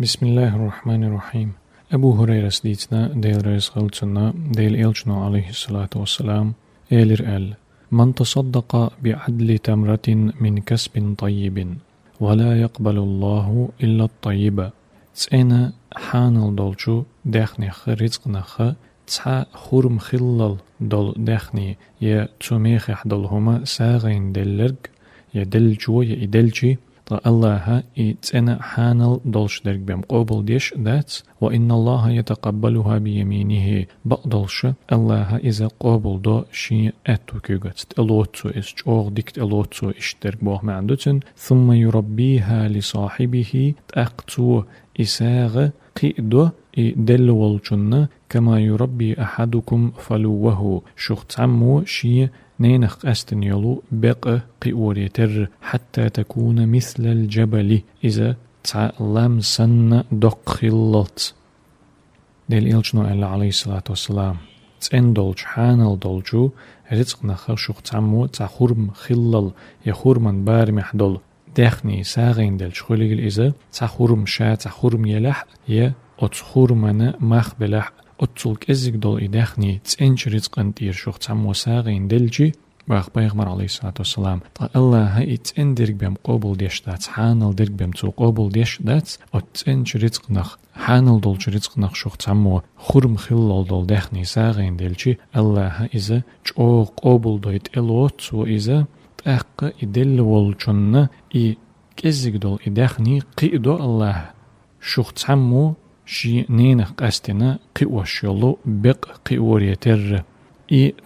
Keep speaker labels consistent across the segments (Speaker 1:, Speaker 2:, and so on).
Speaker 1: بسم الله الرحمن الرحيم. أبو هريرة سديتنا ديل رئيس غلطنا ديل إلشنا عليه الصلاة والسلام إلر من تصدق بعدل تمرة من كسب طيب ولا يقبل الله إلا الطيب تسأنا حانل دولشو داخنخ رزقنخ تسعى خورم خلال دول داخني يا تسوميخ دولهما ساغين دلرق يا دلجو يا إدلجي الله يتسنى حانل دولش درك بهم قابل ديش دات وإن الله يتقبلها بيمينه بقدلش الله إذا قابل دا شي أتو كيغت الوتسو إسجوغ ديكت الوتسو إشترك بوه معندوتن ثم يربيها لصاحبه تأقتو إساغ قيدو دل والجنة كما يربي أحدكم فلوه شخت عمو شي نينخ أستنيلو بق قيوريتر حتى تكون مثل الجبل إذا تعلم سن دقخلت ديل إلجنو ألا عليه الصلاة والسلام تسين دولج حانل دولجو رزقنا خشوخ تعمو تخورم خلل يخورمن بارمح دول داخني ساغين دل شخوليل إذا تخورم شا تخورم يلح يا أتخورمن مخ بلح أتسلك إزيك دول إداخني تسينش رزق انتير شوخ تسمو ساغين دلجي باخ بيغمر عليه الصلاة والسلام الله هاي تسين ديرك بهم قابل ديش دات حانل ديرك بهم تو قابل ديش دات أتسينش رزق نخ حانل دولش رزق نخ شوخ تسمو خورم خلال دول داخني ساغين دلجي الله هاي إذا جو قابل دويت إلوت وإذا تأق إدل والجنة كزيك دول إداخني قيدو الله شوخ تسمو شي نينخ قاستنا قيوش يلو بق قيوريتر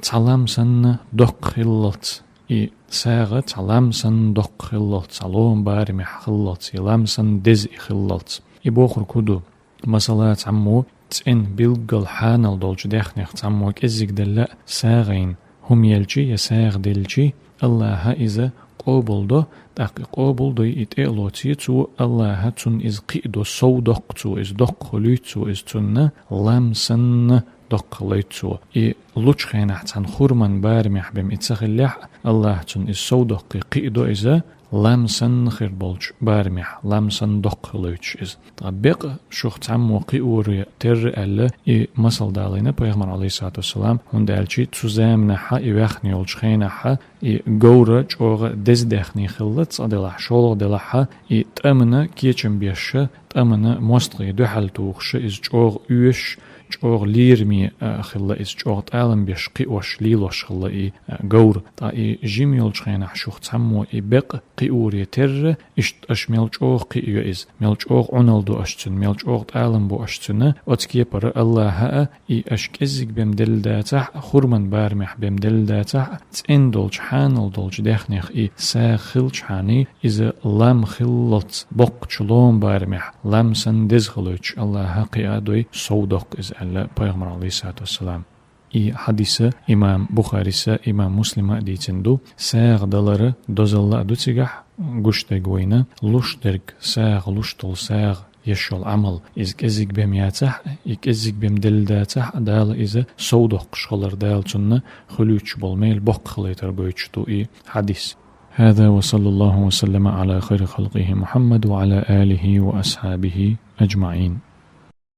Speaker 1: تعلم سن دق خلط ساغة تعلم سن دق خلط صالون بارمح خلط يلام سن دز خلط بوخر كودو مثلا تعمو تسين بلقل حانل دولج داخنخ تعمو كزيك دلا ساغين هم يلجي يساغ دلجي الله إذا قابل دو دقي قابل دو يتقلوتي تو الله تون إز قيدو سو دقتو إز دق خليتو إز تون لام سن دق خليتو لوش خينا حتان خورمان بارمح بم إتسخلح الله تون إز سو دقي قيدو إذا لام سن خير بولج بارمح لام سن دق خليتش إز طبق شوخ تعمو قيور تر ألا مثل دالينا بيغمر عليه الصلاة والسلام هون دالشي تزامنا حا وخني يولج خينا حا جورة جوغ دز دخني خلت صدلح شولغ دلحا تأمنا كيچم بيش تأمنا مستغي دوحل توخش إز جوغ يوش جوغ ليرمي خلا إز جوغ تعلم بيش قيوش ليلوش خلا جور تا جيميول خينا حشوخ تسمو بق قيوري تر أشميل جوغ قيو إز ميل جوغ عنالدو أشتن ميل جوغ تعلم بو أشتن أتكي بر الله ها أشكزك بمدل داتح خورمن بارمح بمدل داتح تندولج حانل دولج داخنخ ساخل حاني إذا لام خلط بق شلون بارمح لام سندز خلوش الله حقي أدوي صودق إذا الله بيغمر عليه الصلاة والسلام حديث إمام بخاري إمام مسلم ديتندو ساغ دلر دوزل دوتيغح غشتك وينا لوشترك ساغ لوشتل ساغ يشول عمل إز كزيك بمياتح يكزيك بمدل داتح دال إذا صودق شغلر دال تن خلوش بالميل بق خليتر بويتشتو حديث هذا وصلى الله وسلم على خير خلقه محمد وعلى آله وأصحابه أجمعين.